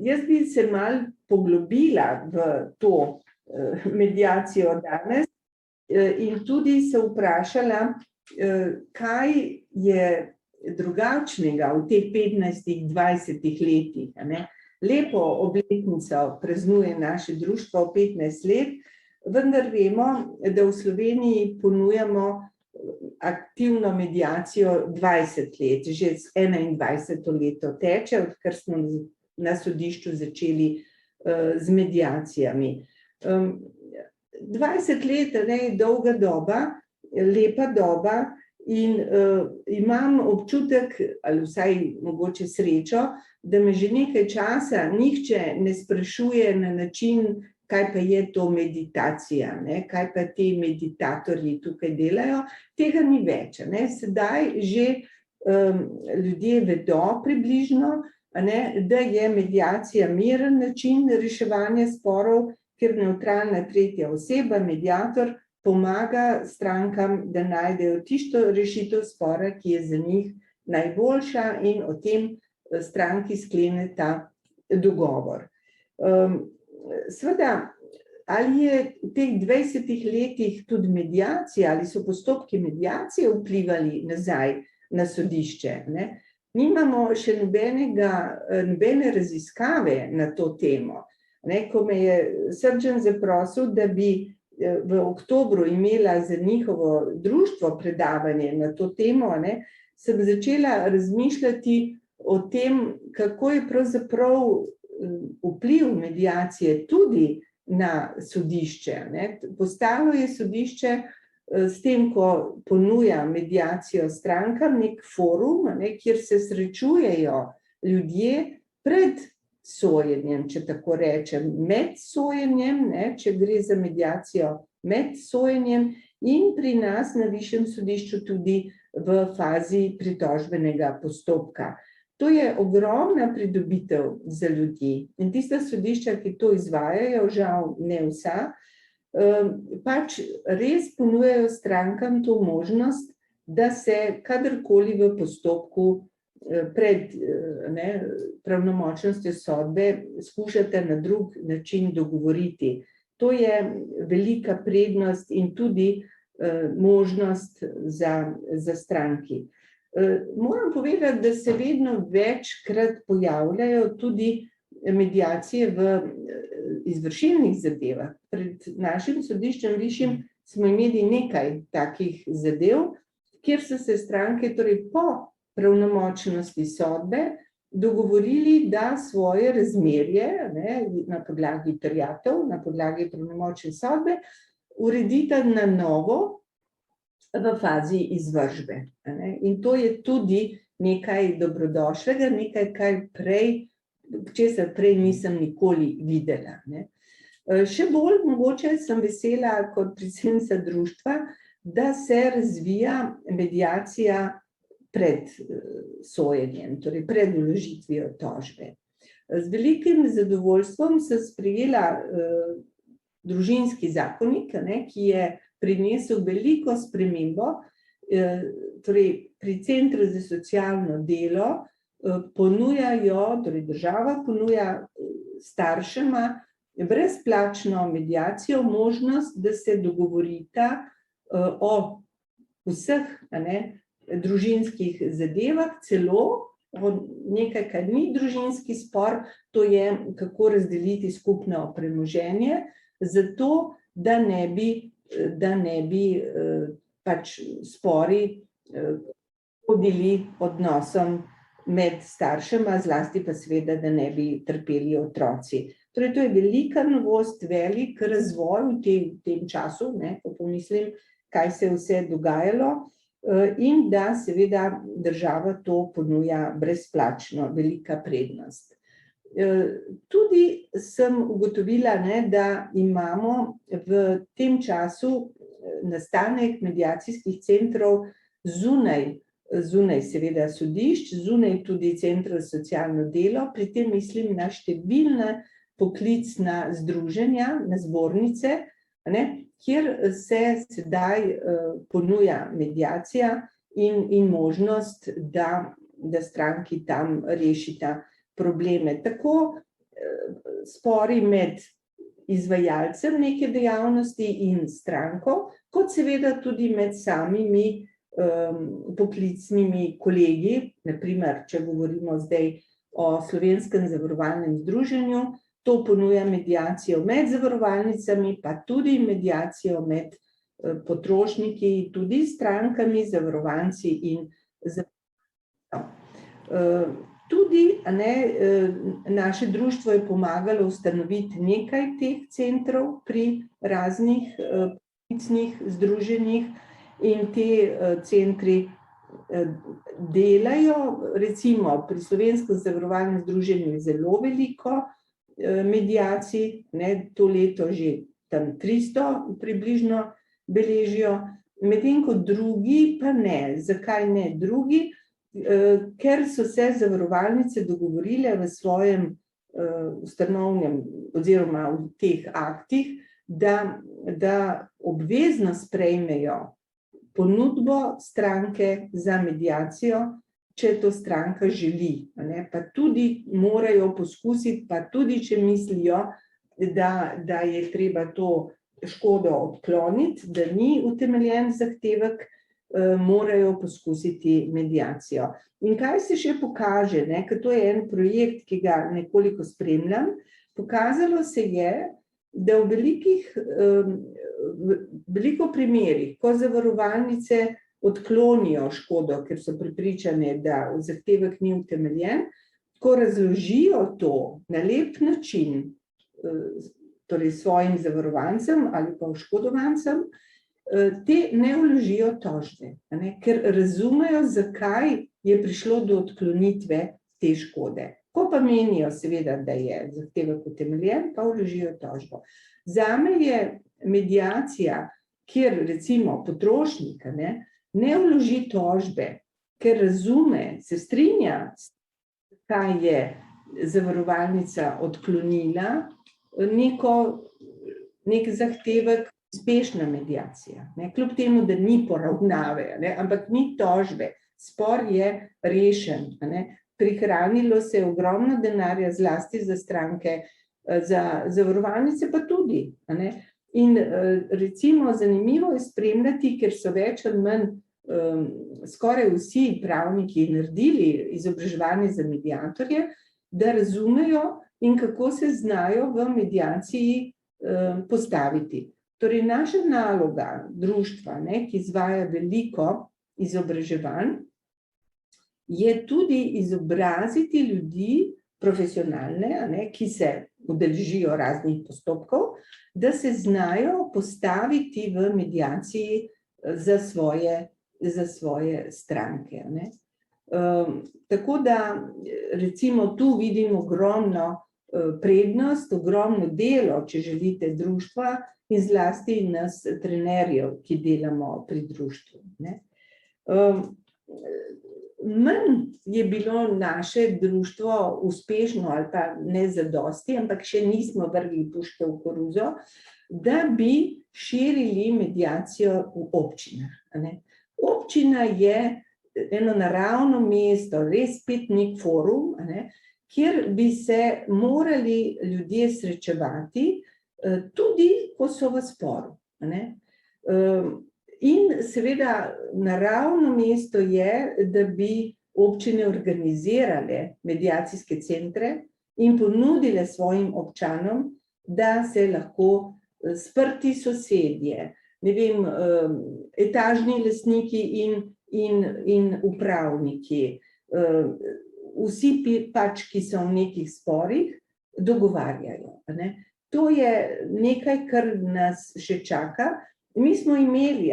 Jaz bi se malo poglobila v to mediacijo danes in tudi se vprašala, kaj je drugačnega v teh 15-20 letih. Lepo obletnico praznuje naše društvo 15 let, vendar vemo, da v Sloveniji ponujamo aktivno mediacijo 20 let, že 21. leto teče, odkar smo na sodišču začeli z mediacijami. 20 let je dolga doba, lepa doba in imam občutek, ali vsaj mogoče srečo, da me že nekaj časa nihče ne sprašuje na način, kaj pa je to meditacija, kaj pa ti meditatorji tukaj delajo, tega ni več. Sedaj že ljudje vedo približno, da je mediacija miren način reševanja sporov, ker nevtralna tretja oseba, mediator, pomaga strankam, da najdejo tisto rešitev spora, ki je za njih najboljša in o tem stranki skleneta dogovor. Seveda, ali je v teh 20 letih tudi mediacija, ali so postopki mediacije vplivali nazaj na sodišče? Nimamo še nobene raziskave na to temo. Ko me je Srđan zaprosil, da bi v oktobru imela za njihovo društvo predavanje na to temo, sem začela razmišljati o tem, kako je pravzaprav vpliv mediacije tudi na sodišče. Postalo je sodišče s tem, ko ponuja mediacijo strankam, nek forum, kjer se srečujejo ljudje pred sojenjem, če tako rečem, med sojenjem, če gre za mediacijo med sojenjem in pri nas na višjem sodišču tudi v fazi pritožbenega postopka. To je ogromna pridobitev za ljudi in tista sodišča, ki to izvajajo, žal ne vsa, pač res ponujajo strankam to možnost, da se kadarkoli v postopku pred pravnomočnostjo sodbe skušate na drug način dogovoriti. To je velika prednost in tudi možnost za stranki. Moram povedati, da se vedno večkrat pojavljajo tudi mediacije v izvršilnih zadevah. Pred našim sodiščem višjim smo imeli nekaj takih zadev, kjer so se stranke torej po pravnomočnosti sodbe dogovorili, da svoje razmerje na podlagi terjatev, na podlagi pravnomočne sodbe uredita na novo v fazi izvršbe. In to je tudi nekaj dobrodošlega, nekaj česar prej nisem nikoli videla. Še bolj mogoče sem vesela kot predsednica društva, da se razvija mediacija pred sojenjem, torej pred vložitvijo tožbe. Z velikim zadovoljstvom sem sprejela družinski zakonik, ki je prinesel veliko spremembo, torej pri Centru za socialno delo ponujajo, torej država ponuja staršema brezplačno mediacijo, možnost, da se dogovorita o vseh družinskih zadevah, celo o nekaj, kar ni družinski spor, to je, kako razdeliti skupno premoženje, zato da ne bi pač spori hodili odnosom med staršema, zlasti pa seveda, da ne bi trpeli otroci. Torej, to je velika novost, velik razvoj v tem času, ko pomislim, kaj se je vse dogajalo, in da seveda država to ponuja brezplačno, velika prednost. Tudi sem ugotovila, da imamo v tem času nastanek mediacijskih centrov zunaj seveda sodišč, zunaj tudi Centra za socialno delo, pri tem mislim na številna poklicna združenja, na zbornice, kjer se sedaj ponuja mediacija in možnost, da stranki tam rešita probleme. Tako spori med izvajalcem neke dejavnosti in stranko, kot seveda tudi med samimi poklicnimi kolegi, naprimer, če govorimo zdaj o Slovenskem zavarovalnem združenju, to ponuja mediacijo med zavarovalnicami, pa tudi mediacijo med potrošniki, tudi strankami, zavarovanci in tudi naše društvo je pomagalo ustanoviti nekaj teh centrov pri raznih poklicnih združenjih in te centri delajo, recimo pri Slovenskem zavarovalnem združenju zelo veliko mediacij, to leto že tam 300 približno beležijo, medtem ko drugi pa ne. Zakaj ne drugi? Ker so se zavarovalnice dogovorile v svojem ustanovnem oziroma v teh aktih, da obvezno sprejmejo ponudbo stranke za mediacijo, če to stranka želi, pa tudi morajo poskusiti, pa tudi če mislijo, da je treba to škodo odkloniti, da ni utemeljen zahtevek, morajo poskusiti mediacijo. In kaj se še pokaže, ker to je en projekt, ki ga nekoliko spremljam, pokazalo se je, da v veliko primerih, ko zavarovalnice odklonijo škodo, ker so prepričane, da zahtevek ni utemeljen, ko razložijo to na lep način, torej svojim zavarovancem ali pa oškodovancem, te ne vložijo tožbe, ker razumejo, zakaj je prišlo do odklonitve te škode. Ko pa menijo seveda, da je zahtevek utemeljen, pa vložijo tožbo. Zame je mediacija, kjer recimo potrošnik ne vloži tožbe, ker razume, se strinja, kaj je zavarovalnica odklonila, nek zahtevek, uspešna mediacija. Kljub temu, da ni poravnave, ampak ni tožbe, spor je rešen. Prihranilo se je ogromno denarja, zlasti za stranke, za zavarovalnice pa tudi. In recimo zanimivo je spremljati, ker so več ali manj skoraj vsi pravniki naredili izobraževanje za mediatorje, da razumejo in kako se znajo v mediaciji postaviti. Torej, naša naloga društva, ki izvaja veliko izobraževanj, je tudi izobraziti ljudi, profesionalne, ki se udeležijo raznih postopkov, da se znajo postaviti v mediaciji za svoje stranke. Tako da, recimo, tu vidim ogromno prednost, ogromno delo, če želite, društva in zlasti nas trenerjev, ki delamo pri društvu. Manj je bilo naše društvo uspešno ali pa ne zadosti, ampak še nismo vrgli puške v koruzo, da bi širili mediacijo v občinah. Občina je eno naravno mesto, res spet nek forum, kjer bi se morali ljudje srečevati, tudi ko so v sporu. In seveda naravno mesto je, da bi občine organizirale mediacijske centre in ponudile svojim občanom, da se lahko sprti sosedje, etažni lastniki in upravniki, vsi pač, ki so v nekih sporih, dogovarjajo. To je nekaj, kar nas še čaka. Mi smo imeli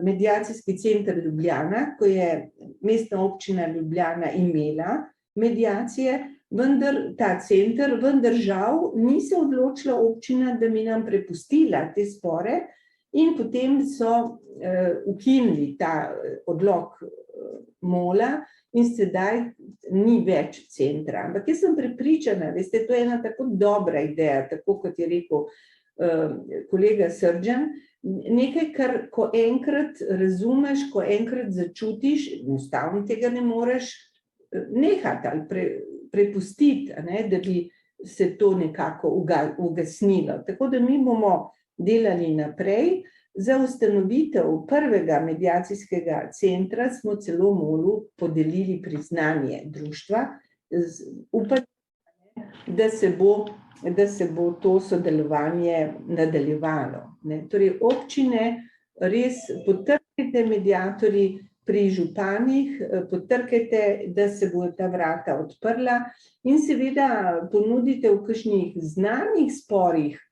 mediacijski center Ljubljana, ko je mestna občina Ljubljana imela mediacije, vendar žal ni se odločila občina, da bi nam prepustila te spore, in potem so ukinili ta odlok MOL-a in sedaj ni več centra. Ampak jaz sem prepričana, veste, to je ena tako dobra ideja, tako kot je rekel kolega Srdžan, nekaj, kar ko enkrat razumeš, ko enkrat začutiš, enostavno tega ne moreš nehati ali prepustiti, da bi se to nekako ugasnilo. Tako da mi bomo delali naprej. Za ustanovitev prvega mediacijskega centra smo celo MOL-u podelili priznanje društva. Upam, da se bo to sodelovanje nadaljevalo. Torej, občine, res potrkajte mediatorji pri županih, potrkajte, da se bo ta vrata odprla in seveda ponudite v kakšnih znanih sporih,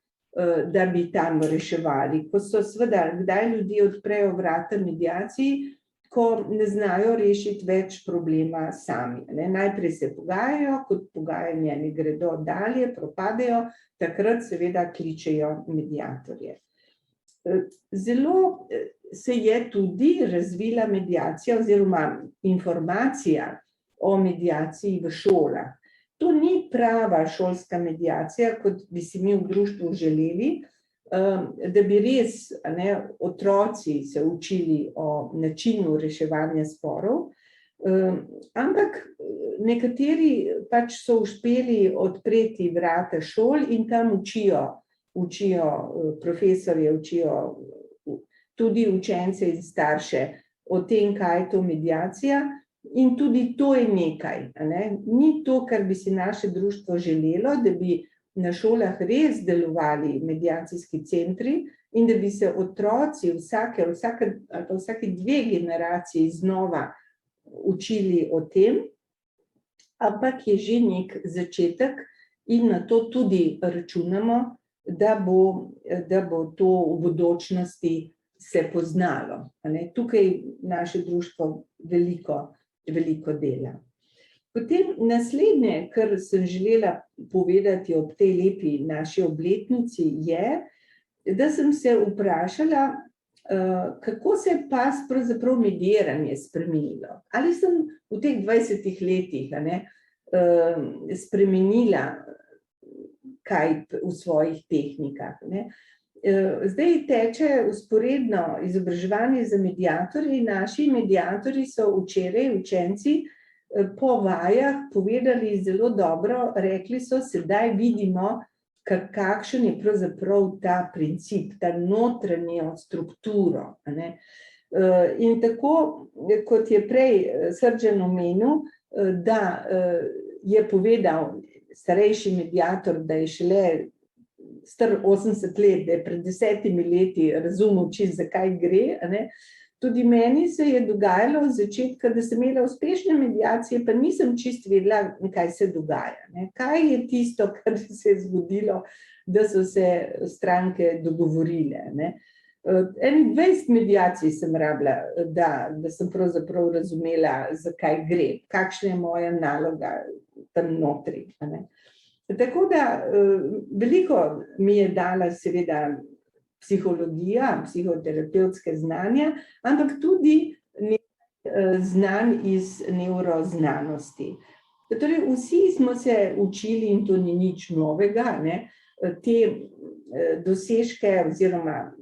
da bi tam reševali, ko so seveda, kdaj ljudje odprejo vrata mediaciji, ko ne znajo rešiti več problema sami. Najprej se pogajajo, kot pogajanja ne gredo dalje, propadejo, takrat seveda kličejo mediatorje. Zelo se je tudi razvila mediacija oziroma informacija o mediaciji v šolah. To ni prava šolska mediacija, kot bi si mi v društvu želeli, da bi res otroci se učili o načinu reševanja sporov, ampak nekateri pač so uspeli odpreti vrata šol in tam učijo profesorje, učijo tudi učence in starše o tem, kaj je to mediacija. In tudi to je nekaj. Ni to, kar bi si naše društvo želelo, da bi na šolah res delovali mediacijski centri in da bi se otroci vsake 2 generaciji znova učili o tem, ampak je že nek začetek in na to tudi računamo, da bo to v bodočnosti se poznalo. Tukaj naše društvo veliko dela. Potem naslednje, kar sem želela povedati ob tej lepi naši obletnici, je, da sem se vprašala, kako se je pa pravzaprav mediiranje spremenilo. Ali sem v teh 20 letih spremenila kaj v svojih tehnikah. Zdaj teče vzporedno izobraževanje za mediatorje in naši mediatorji so včeraj učenci po vajah povedali zelo dobro, rekli so, sedaj vidimo, kakšen je pravzaprav ta princip, ta notranjo strukturo. In tako, kot je prej Srđan omenil, da je povedal starejši mediator, da je šele star 80 let, da je pred 10 leti razumel čisto, zakaj gre. Tudi meni se je dogajalo od začetka, da sem imela uspešne mediacije, pa nisem čisto vedela, kaj se dogaja. Kaj je tisto, kar se je zgodilo, da so se stranke dogovorile. 20 mediacij sem rabila, da sem pravzaprav razumela, zakaj gre, kakšna je moja naloga tam notri. Tako da veliko mi je dala seveda psihologija, psihoterapevtske znanja, ampak tudi znanj iz nevroznanosti. Torej, vsi smo se učili, in to ni nič novega, te dosežke oziroma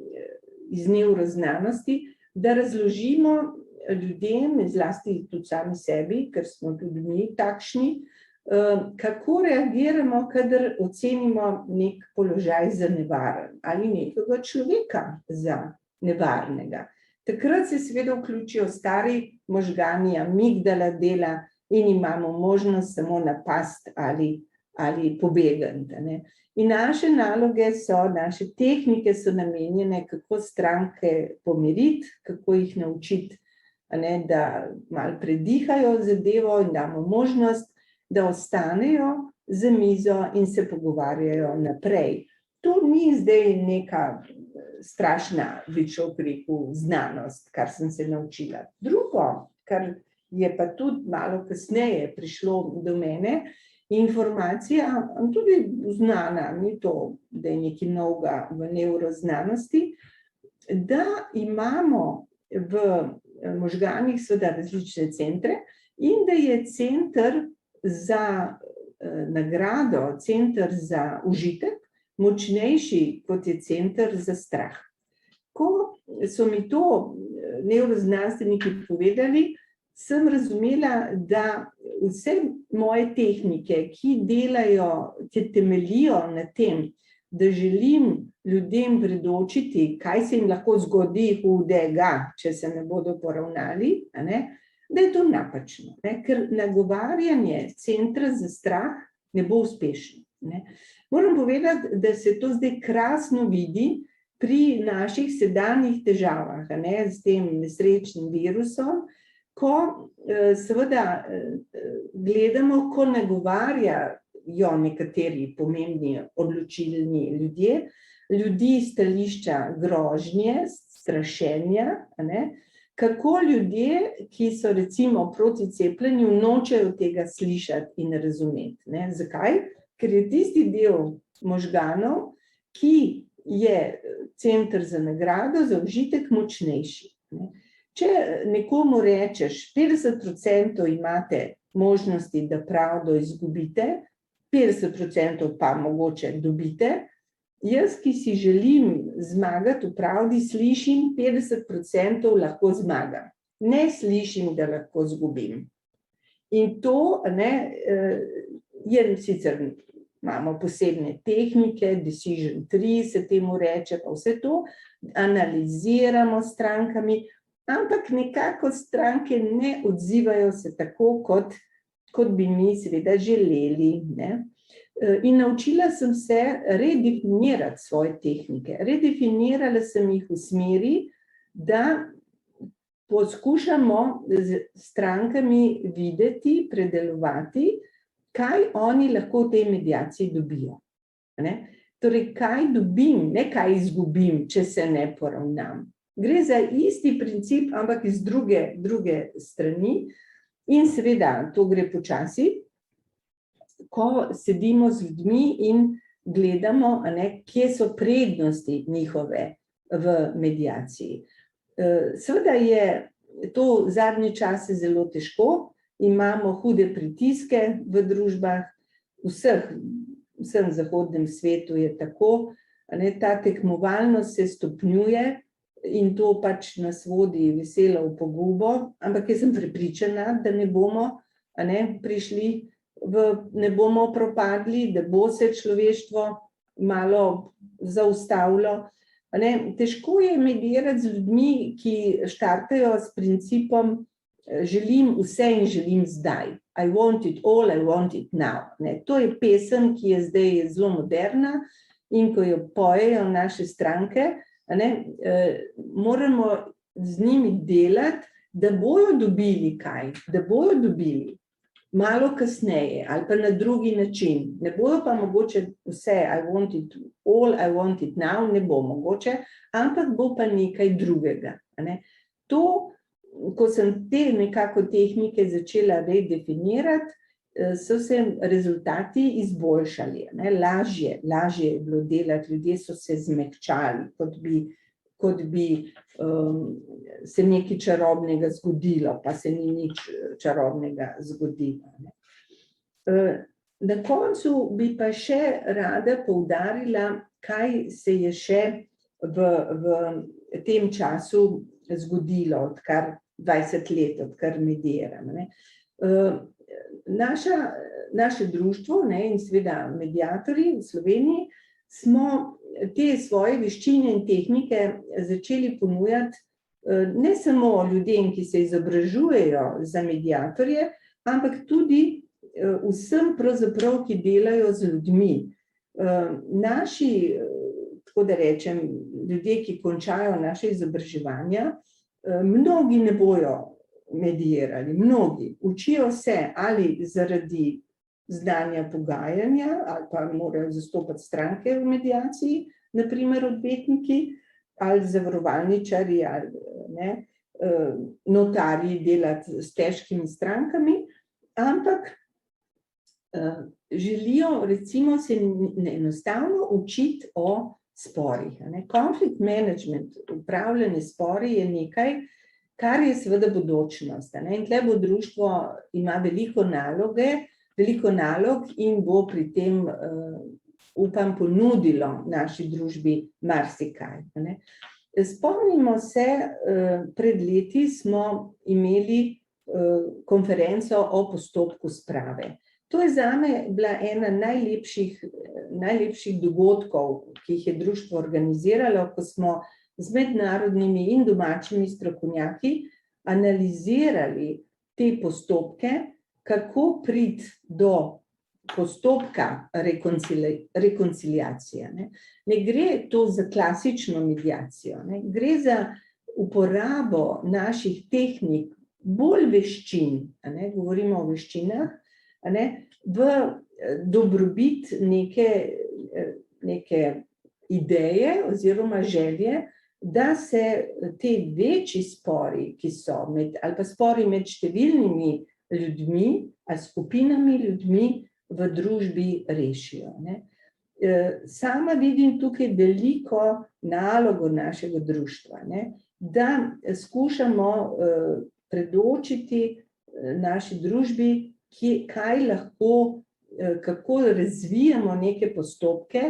iz nevroznanosti, da razložimo ljudem, zlasti tudi sami sebi, ker smo tudi mi takšni, kako reagiramo, kadar ocenimo nek položaj za nevaren ali nekega človeka za nevarnega. Takrat se seveda vključijo stari možgani, amigdala dela in imamo možnost samo napasti ali pobegati. In naše naloge so, naše tehnike so namenjene, kako stranke pomiriti, kako jih naučiti, da malo predihajo zadevo in damo možnost, da ostanejo za mizo in se pogovarjajo naprej. To ni zdaj neka strašna, bi človek rekel, znanost, kar sem se naučila. Drugo, kar je pa tudi malo kasneje prišlo do mene, informacija, tudi znana, ni to, da je nekaj novega v nevroznanosti, da imamo v možganih seveda različne centre in da je center za nagrado, center za užitek, močnejši, kot je center za strah. Ko so mi to nevroznanstveniki povedali, sem razumela, da vse moje tehnike, ki temeljijo na tem, da želim ljudem predočiti, kaj se jim lahko zgodi hudega, če se ne bodo poravnali, da je to napačno, ker nagovarjanje centra za strah ne bo uspešno. Moram povedati, da se to zdaj krasno vidi pri naših sedanjih težavah, s tem nesrečnim virusom, ko seveda gledamo, ko nagovarjajo nekateri pomembni odločilni ljudje, ljudi iz stališča grožnje, strašenja, kako ljudje, ki so recimo proti cepljenju, nočejo tega slišati in razumeti. Zakaj? Ker je tisti del možganov, ki je center za nagrado, za užitek močnejši. Če nekomu rečeš, 50% imate možnosti, da pravdo izgubite, 50% pa mogoče dobite, jaz, ki si želim zmagati v pravdi, slišim 50% lahko zmagam. Ne slišim, da lahko izgubim. In to je sicer, imamo posebne tehnike, decision tree se temu reče, pa vse to, analiziramo s strankami, ampak nekako stranke ne odzivajo se tako, kot bi mi seveda želeli. In naučila sem se redefinirati svoje tehnike. Redefinirala sem jih v smeri, da poskušamo z strankami videti, predelovati, kaj oni lahko v tej mediaciji dobijo. Torej, kaj dobim, ne kaj izgubim, če se ne poravnam. Gre za isti princip, ampak iz druge strani. In seveda, to gre počasi, ko sedimo z ljudmi in gledamo, kje so prednosti njihove v mediaciji. Seveda je to zadnje čase zelo težko, imamo hude pritiske v družbah, vsem zahodnem svetu je tako, ta tekmovalnost se stopnjuje in to pač nas vodi veselo v pogubo, ampak jaz sem prepričana, da ne bomo prišli, ne bomo propadli, da bo se človeštvo malo zaustavilo. Težko je mediirati z ljudmi, ki štartajo s principom želim vse in želim zdaj. I want it all, I want it now. To je pesem, ki je zdaj zelo moderna in ko jo pojejo naše stranke, moramo z njimi delati, da bojo dobili kaj, da bojo dobili malo kasneje ali pa na drugi način. Ne bojo pa mogoče vse, I want it all, I want it now, ne bo mogoče, ampak bo pa nekaj drugega. To, ko sem te nekako tehnike začela redefinirati, so se rezultati izboljšali. Lažje je bilo delati, ljudje so se zmehčali, kot bi se nekaj čarobnega zgodilo, pa se ni nič čarobnega zgodilo. Na koncu bi pa še rada poudarila, kaj se je še v tem času zgodilo, odkar 20 let, odkar mediram. Naše društvo in seveda mediatorji v Sloveniji smo te svoje veščine in tehnike začeli ponujati ne samo ljudem, ki se izobražujejo za mediatorje, ampak tudi vsem pravzaprav, ki delajo z ljudmi. Naši, tako da rečem, ljudje, ki končajo naše izobraževanja, mnogi ne bojo medierali, mnogi. Učijo se ali zaradi znanja pogajanja, ali pa morajo zastopati stranke v mediaciji, na primer odvetniki, ali zavarovalničarji, ali notarji delati s težkimi strankami, ampak želijo recimo se enostavno učiti o sporih. Conflict management, upravljanje spori je nekaj, kar je seveda bodočnost. In tle bo društvo ima veliko nalog in bo pri tem, upam, ponudilo naši družbi marsikaj. Spomnimo se, pred leti smo imeli konferenco o postopku sprave. To je zame bila ena najlepših dogodkov, ki jih je društvo organiziralo, ko smo z mednarodnimi in domačimi strokovnjaki analizirali te postopke, kako priti do postopka rekonciliacije. Ne gre to za klasično mediacijo, gre za uporabo naših tehnik, bolj veščin, govorimo o veščinah, v dobrobit neke ideje oziroma želje, da se te večji spori, ki so ali pa spori med številnimi ljudmi ali skupinami ljudmi v družbi rešijo. Sama vidim tukaj veliko nalogo našega društva, da skušamo predočiti naši družbi, kaj lahko, kako razvijamo neke postopke,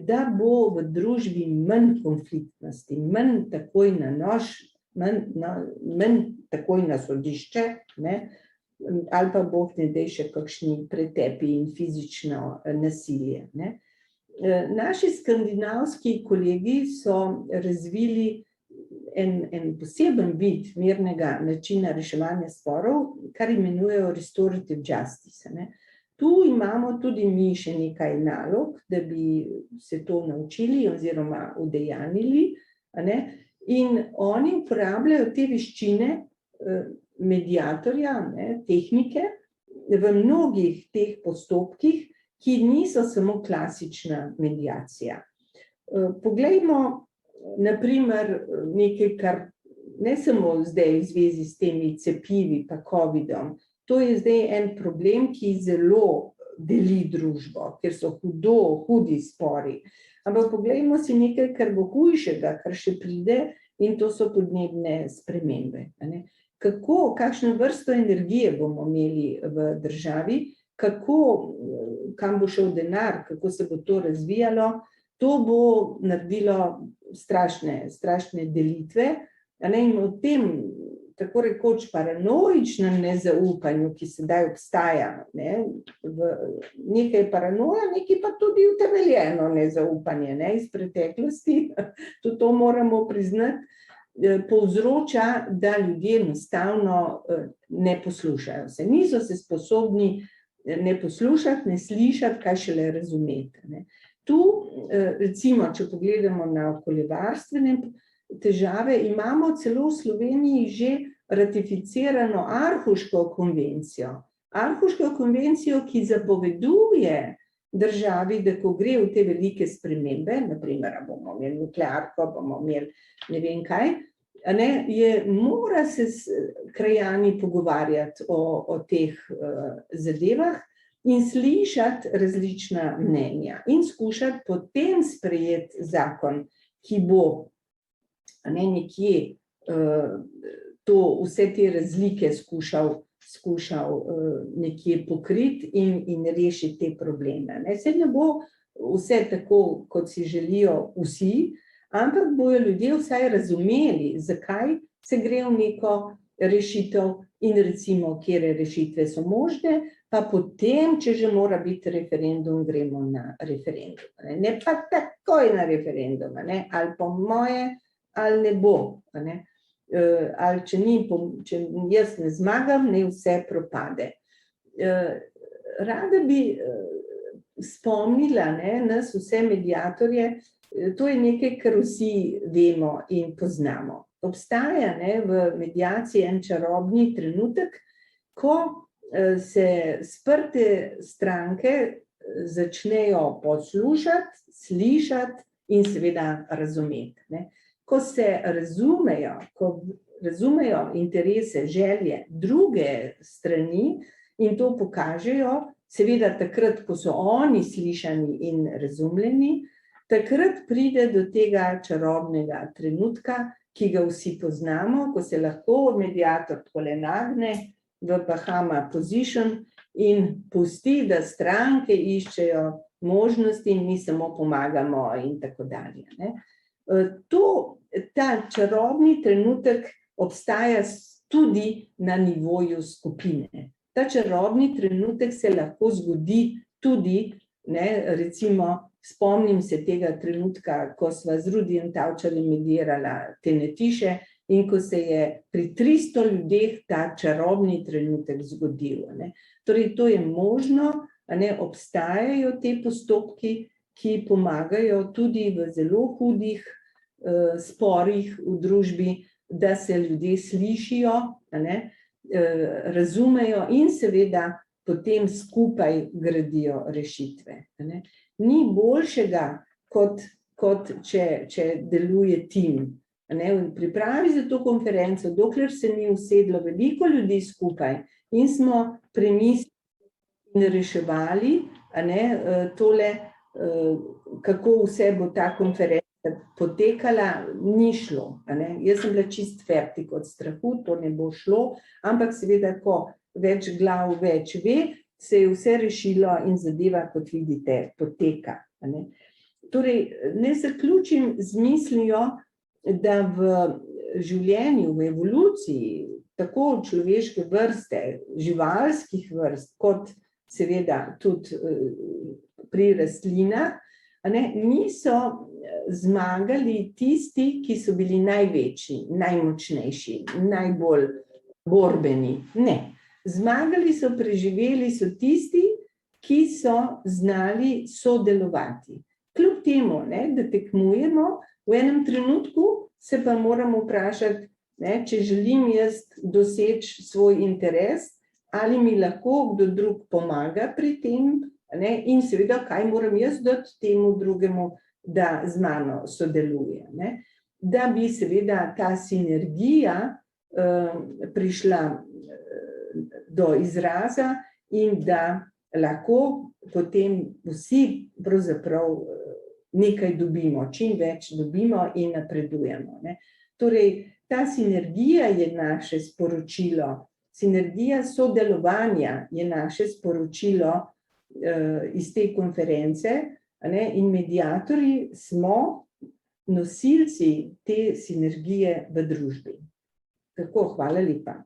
da bo v družbi manj konfliktnosti, manj takoj na nož, manj takoj na sodišče, ali pa Bog ne daj še kakšni pretepi in fizično nasilje. Naši skandinavski kolegi so razvili en poseben vid mirnega načina reševanja sporov, kar imenujejo restorative justice. Tu imamo tudi mi še nekaj nalog, da bi se to naučili oziroma udejanili, in oni uporabljajo te veščine mediatorja, tehnike, v mnogih teh postopkih, ki niso samo klasična mediacija. Poglejmo, na primer, nekaj, kar ne samo zdaj v zvezi s temi cepivi pa covidom, to je zdaj en problem, ki zelo deli družbo, ker so hudi spori. Ampak poglejmo si nekaj, kar bo hujšega, kar še pride, in to so podnebne spremembe. Kakšno vrsto energije bomo imeli v državi, kam bo šel denar, kako se bo to razvijalo, to bo naredilo strašne delitve, in o tem, tako rekoč, paranoičnem nezaupanju, ki sedaj obstaja, nekaj je paranoja, nekaj pa tudi utemeljeno nezaupanje iz preteklosti, tudi to moramo priznati, povzroča, da ljudje enostavno ne poslušajo se. Niso se sposobni ne poslušati, ne slišati, kaj šele razumeti. Tu, recimo, če pogledamo na okoljevarstvene težave, imamo celo v Sloveniji že ratificirano Aarhuško konvencijo. Aarhuško konvencijo, ki zapoveduje državi, da ko gre v te velike spremembe, naprimer, bomo imeli nuklearko, bomo imeli ne vem kaj, mora se krajani pogovarjati o teh zadevah in slišati različna mnenja in skušati potem sprejeti zakon, ki bo nekje vse te razlike skušal nekje pokriti in rešiti te probleme. Se ne bo vse tako, kot si želijo vsi, ampak bojo ljudje vsaj razumeli, zakaj se gre v neko rešitev in recimo, katere rešitve so možne, pa potem, če že mora biti referendum, gremo na referendum. Ne pa takoj na referendum, ali po moje, ali ne bo. Ali če jaz ne zmagam, ne vse propade. Rada bi spomnila nas vse mediatorje, to je nekaj, kar vsi vemo in poznamo. Obstaja v mediaciji en čarobni trenutek, ko se sprte stranke začnejo poslušati, slišati in seveda razumeti. Ko se razumejo, ko razumejo interese, želje druge strani in to pokažejo, seveda takrat, ko so oni slišani in razumljeni, takrat pride do tega čarobnega trenutka, ki ga vsi poznamo, ko se lahko mediator takole nagne v Bahama position in pusti, da stranke iščejo možnosti in mi samo pomagamo in tako dalje. Ta čarobni trenutek obstaja tudi na nivoju skupine. Ta čarobni trenutek se lahko zgodi tudi, recimo, spomnim se tega trenutka, ko sva z Rudijem Tavčarjem meditirala te Netiše in ko se je pri 300 ljudeh ta čarobni trenutek zgodil. Torej, to je možno, obstajajo te postopki, ki pomagajo tudi v zelo hudih sporih v družbi, da se ljudje slišijo, razumejo in seveda potem skupaj gradijo rešitve. Ni boljšega, kot če deluje tim. V pripravi za to konferenco, dokler se ni usedlo veliko ljudi skupaj in smo premislili in reševali tole, kako vse bo ta konferenca potekala, ni šlo. Jaz sem bila čist fertik od strahu, to ne bo šlo, ampak seveda, ko več glav več ve, se je vse rešilo in zadeva, kot vidite, poteka. Torej, ne zaključim z mislijo, da v življenju, v evoluciji, tako človeške vrste, živalskih vrst, kot seveda tudi pri rastlinah, niso zmagali tisti, ki so bili največji, najmočnejši, najbolj borbeni. Ne. Zmagali so, preživeli so tisti, ki so znali sodelovati. Kljub temu, da tekmujemo, v enem trenutku se pa moramo vprašati, če želim jaz doseči svoj interes, ali mi lahko kdo drug pomaga pri tem, in seveda, kaj moram jaz dati temu drugemu, da z mano sodeluje. Da bi seveda ta sinergija prišla do izraza in da lahko potem vsi pravzaprav nekaj dobimo, čim več dobimo in napredujemo. Torej, ta sinergija je naše sporočilo, sinergija sodelovanja je naše sporočilo iz te konference in mediatorji smo nosilci te sinergije v družbi. Tako, hvala lepa.